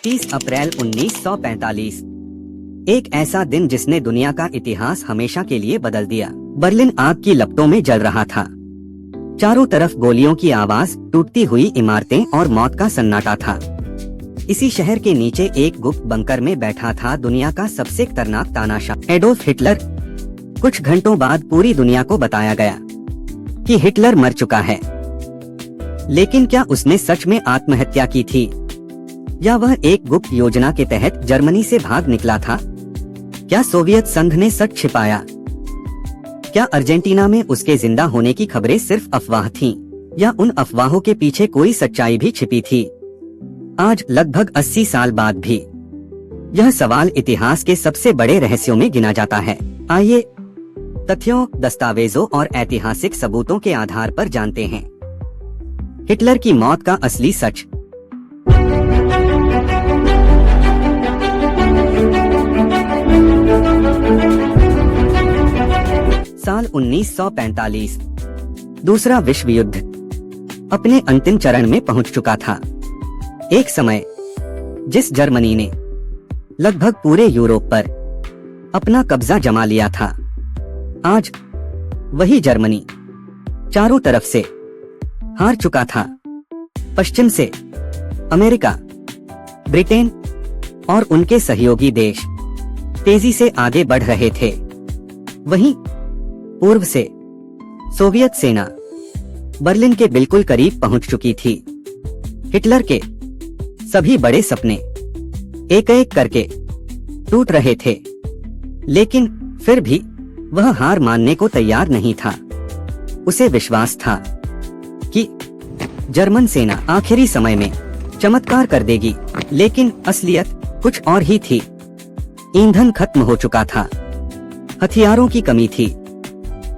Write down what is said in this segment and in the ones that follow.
30 अप्रैल 1945। एक ऐसा दिन जिसने दुनिया का इतिहास हमेशा के लिए बदल दिया। बर्लिन आग की लपटों में जल रहा था। चारों तरफ गोलियों की आवाज, टूटती हुई इमारतें और मौत का सन्नाटा था। इसी शहर के नीचे एक गुप्त बंकर में बैठा था दुनिया का सबसे खतरनाक तानाशाह एडोल्फ हिटलर। कुछ घंटों बाद पूरी दुनिया को बताया गया कि हिटलर मर चुका है। लेकिन क्या उसने सच में आत्महत्या की थी, या वह एक गुप्त योजना के तहत जर्मनी से भाग निकला था? क्या सोवियत संघ ने सच छिपाया? क्या अर्जेंटीना में उसके जिंदा होने की खबरें सिर्फ अफवाह थीं, या उन अफवाहों के पीछे कोई सच्चाई भी छिपी थी? आज लगभग 80 साल बाद भी यह सवाल इतिहास के सबसे बड़े रहस्यों में गिना जाता है। आइए तथ्यों, दस्तावेजों और ऐतिहासिक सबूतों के आधार पर जानते हैं हिटलर की मौत का असली सच। साल 1945। दूसरा विश्व युद्ध अपने अंतिम चरण में पहुंच चुका था। एक समय जिस जर्मनी ने लगभग पूरे यूरोप पर अपना कब्जा जमा लिया था, आज वही जर्मनी चारों तरफ से हार चुका था। पश्चिम से अमेरिका, ब्रिटेन और उनके सहयोगी देश तेजी से आगे बढ़ रहे थे। वहीं पूर्व से सोवियत सेना बर्लिन के बिल्कुल करीब पहुंच चुकी थी। हिटलर के सभी बड़े सपने एक एक करके टूट रहे थे, लेकिन फिर भी वह हार मानने को तैयार नहीं था। उसे विश्वास था कि जर्मन सेना आखिरी समय में चमत्कार कर देगी, लेकिन असलियत कुछ और ही थी। ईंधन खत्म हो चुका था, हथियारों की कमी थी।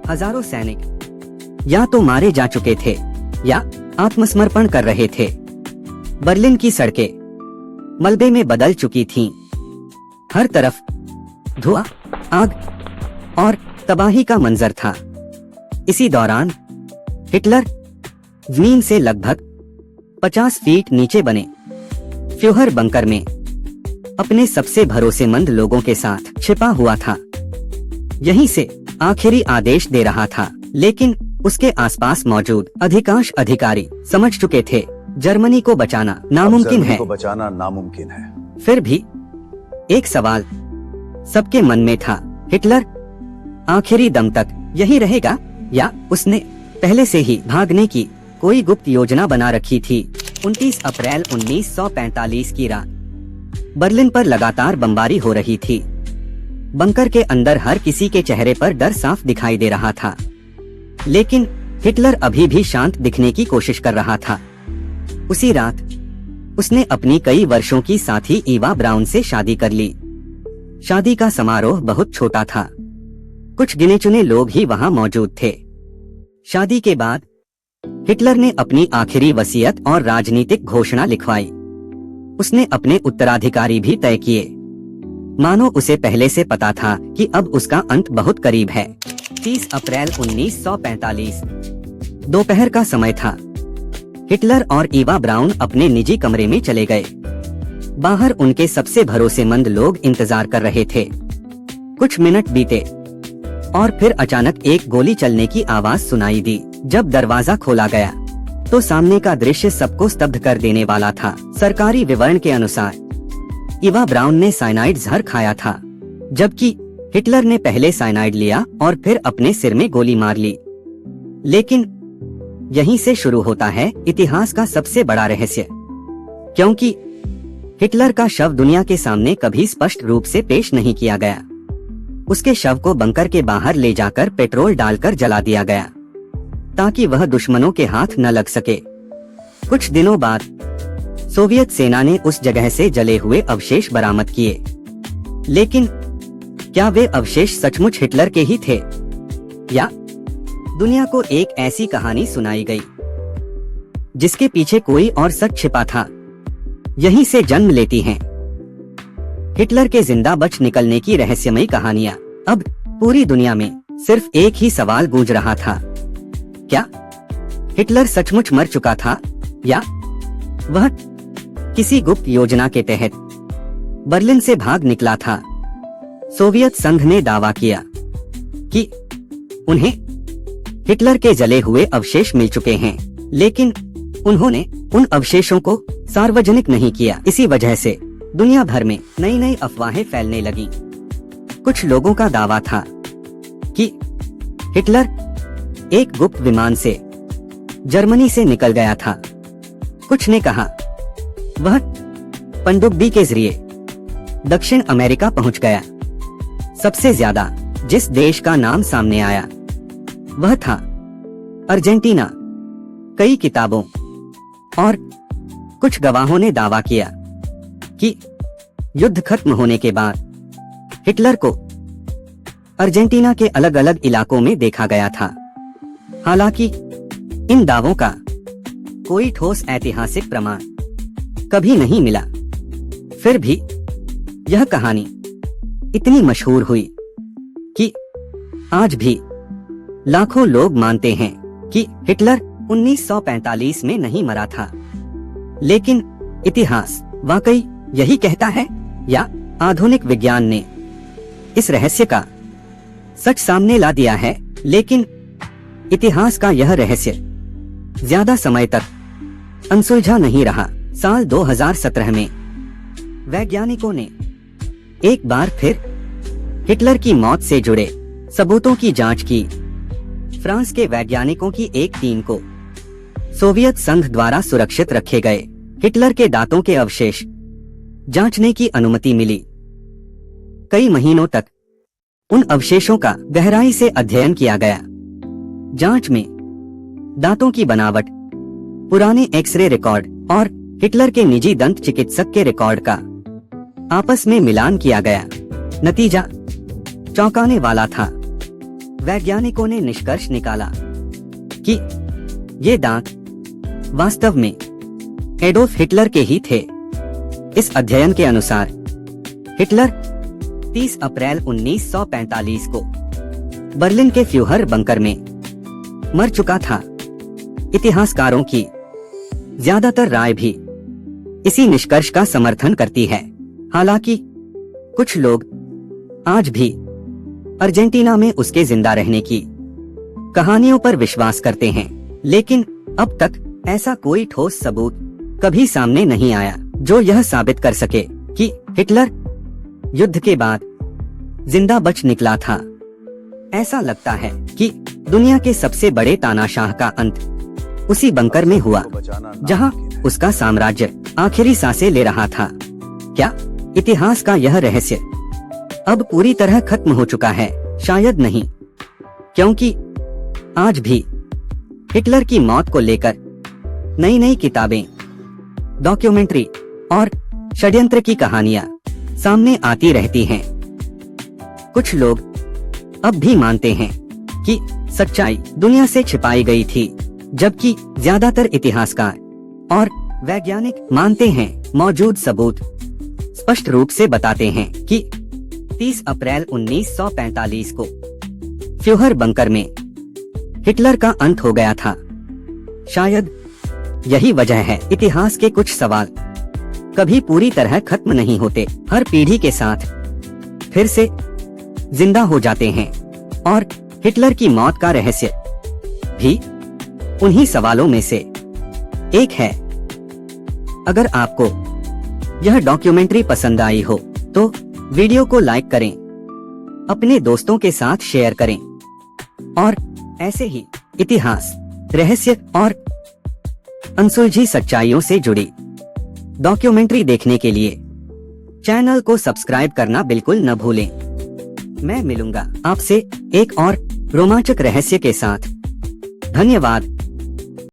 हजारों सैनिक या तो मारे जा चुके थे या आत्मसमर्पण कर रहे थे। बर्लिन की सड़कें मलबे में बदल चुकी थीं। हर तरफ धुआं, आग और तबाही का मंजर था। इसी दौरान हिटलर जमीन से लगभग 50 फीट नीचे बने फ्यूहर बंकर में अपने सबसे भरोसेमंद लोगों के साथ छिपा हुआ था। यहीं से आखिरी आदेश दे रहा था, लेकिन उसके आसपास मौजूद अधिकांश अधिकारी समझ चुके थे जर्मनी को बचाना नामुमकिन है। फिर भी एक सवाल सबके मन में था, हिटलर आखिरी दम तक यही रहेगा, या उसने पहले से ही भागने की कोई गुप्त योजना बना रखी थी? 29 अप्रैल 1945 की रात बर्लिन पर लगातार बमबारी हो रही थी। बंकर के अंदर हर किसी के चेहरे पर डर साफ दिखाई दे रहा था, लेकिन हिटलर अभी भी शांत दिखने की कोशिश कर रहा था। उसी रात उसने अपनी कई वर्षों की साथी ईवा ब्राउन से शादी कर ली। शादी का समारोह बहुत छोटा था, कुछ गिने चुने लोग ही वहां मौजूद थे। शादी के बाद हिटलर ने अपनी आखिरी वसीयत और राजनीतिक घोषणा लिखवाई। उसने अपने उत्तराधिकारी भी तय किए, मानो उसे पहले से पता था कि अब उसका अंत बहुत करीब है। 30 अप्रैल 1945 दोपहर का समय था। हिटलर और ईवा ब्राउन अपने निजी कमरे में चले गए। बाहर उनके सबसे भरोसेमंद लोग इंतजार कर रहे थे। कुछ मिनट बीते और फिर अचानक एक गोली चलने की आवाज सुनाई दी। जब दरवाजा खोला गया तो सामने का दृश्य सबको स्तब्ध कर देने वाला था। सरकारी विवरण के अनुसार ईवा ब्राउन ने साइनाइड जहर खाया था, जबकि हिटलर ने पहले साइनाइड लिया और फिर अपने सिर में गोली मार ली। लेकिन यहीं से शुरू होता है इतिहास का सबसे बड़ा रहस्य, क्योंकि हिटलर का शव दुनिया के सामने कभी स्पष्ट रूप से पेश नहीं किया गया। उसके शव को बंकर के बाहर ले जाकर पेट्रोल डालकर जला दिया गया, ताकि वह दुश्मनों के हाथ न लग सके। कुछ दिनों बाद सोवियत सेना ने उस जगह से जले हुए अवशेष बरामद किए, लेकिन क्या वे अवशेष सचमुच हिटलर के ही थे, या दुनिया को एक ऐसी कहानी सुनाई गई जिसके पीछे कोई और सच छिपा था? यहीं से जन्म लेती हैं हिटलर के जिंदा बच निकलने की रहस्यमयी कहानियां। अब पूरी दुनिया में सिर्फ एक ही सवाल गूंज रहा था, क्या हिटलर सचमुच मर चुका था, या वह किसी गुप्त योजना के तहत बर्लिन से भाग निकला था। सोवियत संघ ने दावा किया कि उन्हें हिटलर के जले हुए अवशेष मिल चुके हैं, लेकिन उन्होंने उन अवशेषों को सार्वजनिक नहीं किया। इसी वजह से दुनिया भर में नई नई अफवाहें फैलने लगी। कुछ लोगों का दावा था कि हिटलर एक गुप्त विमान से जर्मनी से निकल गया था। कुछ ने कहा वह पनडुब्बी के जरिए दक्षिण अमेरिका पहुंच गया। सबसे ज्यादा जिस देश का नाम सामने आया वह था अर्जेंटीना। कई किताबों और कुछ गवाहों ने दावा किया कि युद्ध खत्म होने के बाद हिटलर को अर्जेंटीना के अलग अलग इलाकों में देखा गया था। हालांकि इन दावों का कोई ठोस ऐतिहासिक प्रमाण कभी नहीं मिला। फिर भी यह कहानी इतनी मशहूर हुई कि आज भी लाखों लोग मानते हैं कि हिटलर 1945 में नहीं मरा था। लेकिन इतिहास वाकई यही कहता है या आधुनिक विज्ञान ने इस रहस्य का सच सामने ला दिया है? लेकिन इतिहास का यह रहस्य ज्यादा समय तक अनसुलझा नहीं रहा। साल 2017 में वैज्ञानिकों ने एक बार फिर हिटलर की मौत से जुड़े सबूतों की जांच की। फ्रांस के वैज्ञानिकों की एक टीम को सोवियत संघ द्वारा सुरक्षित रखे गए हिटलर के दांतों के अवशेष जांचने की अनुमति मिली। कई महीनों तक उन अवशेषों का गहराई से अध्ययन किया गया। जांच में दांतों की बनावट, पुराने एक्सरे रिकॉर्ड और हिटलर के निजी दंत चिकित्सक के रिकॉर्ड का आपस में मिलान किया गया। नतीजा चौंकाने वाला था। वैज्ञानिकों ने निष्कर्ष निकाला कि ये दांत वास्तव में एडोल्फ हिटलर के ही थे। इस अध्ययन के अनुसार हिटलर 30 अप्रैल 1945 को बर्लिन के फ्यूहर बंकर में मर चुका था। इतिहासकारों की ज्यादातर राय भी इसी निष्कर्ष का समर्थन करती है। हालांकि कुछ लोग आज भी अर्जेंटीना में उसके जिंदा रहने की कहानियों पर विश्वास करते हैं, लेकिन अब तक ऐसा कोई ठोस सबूत कभी सामने नहीं आया जो यह साबित कर सके कि हिटलर युद्ध के बाद जिंदा बच निकला था। ऐसा लगता है कि दुनिया के सबसे बड़े तानाशाह का अंत उसी बंकर में हुआ जहां उसका साम्राज्य आखिरी सांसें ले रहा था। क्या इतिहास का यह रहस्य अब पूरी तरह खत्म हो चुका है? शायद नहीं, क्योंकि आज भी हिटलर की मौत को लेकर नई नई किताबें, डॉक्यूमेंट्री और षड्यंत्र की कहानियां सामने आती रहती हैं। कुछ लोग अब भी मानते हैं कि सच्चाई दुनिया से छिपाई गई थी, जबकि ज्यादातर इतिहासकार और वैज्ञानिक मानते हैं मौजूद सबूत स्पष्ट रूप से बताते हैं कि 30 अप्रैल 1945 को फ्यूहर बंकर में हिटलर का अंत हो गया था। शायद यही वजह है इतिहास के कुछ सवाल कभी पूरी तरह खत्म नहीं होते, हर पीढ़ी के साथ फिर से जिंदा हो जाते हैं। और हिटलर की मौत का रहस्य भी उन्हीं सवालों में से एक है। अगर आपको यह डॉक्यूमेंट्री पसंद आई हो तो वीडियो को लाइक करें, अपने दोस्तों के साथ शेयर करें और ऐसे ही इतिहास, रहस्य और अनसुलझी सच्चाइयों से जुड़ी डॉक्यूमेंट्री देखने के लिए चैनल को सब्सक्राइब करना बिल्कुल न भूलें। मैं मिलूंगा आपसे एक और रोमांचक रहस्य के साथ। धन्यवाद।